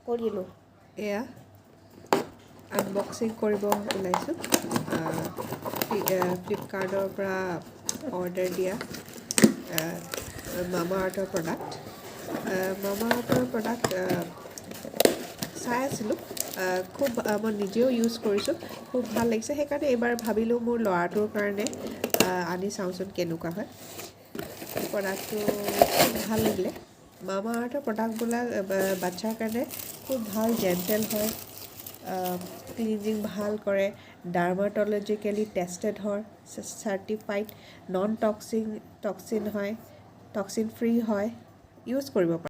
কৰিলোঁ এয়া আনবক্সিং কৰিব ওলাইছোঁ ফ্লিপকাৰ্টৰ পৰা অৰ্ডাৰ দিয়া মামা আৰ্থৰ প্ৰডাক্ট মামা আৰ্থৰ প্ৰডাক্ট চাই আছিলোঁ খুব মই নিজেও ইউজ কৰিছোঁ খুব ভাল লাগিছে সেইকাৰণে এইবাৰ ভাবিলোঁ মোৰ ল'ৰাটোৰ কাৰণে আনি চাওঁচোন কেনেকুৱা হয় প্ৰডাক্টটো খুব ভাল লাগিলে মামা আৰ্থৰ প্ৰডাক্টবিলাক বাচ্ছাৰ কাৰণে খুব ভাল জেণ্টেল হয় ক্লিনজিং ভাল কৰে ডাৰ্মাটলজিকেলি টেষ্টেড হয় চাৰ্টিফাইড নন টক্সিন হয় টক্সিন ফ্ৰী হয় ইউজ কৰিব পাৰে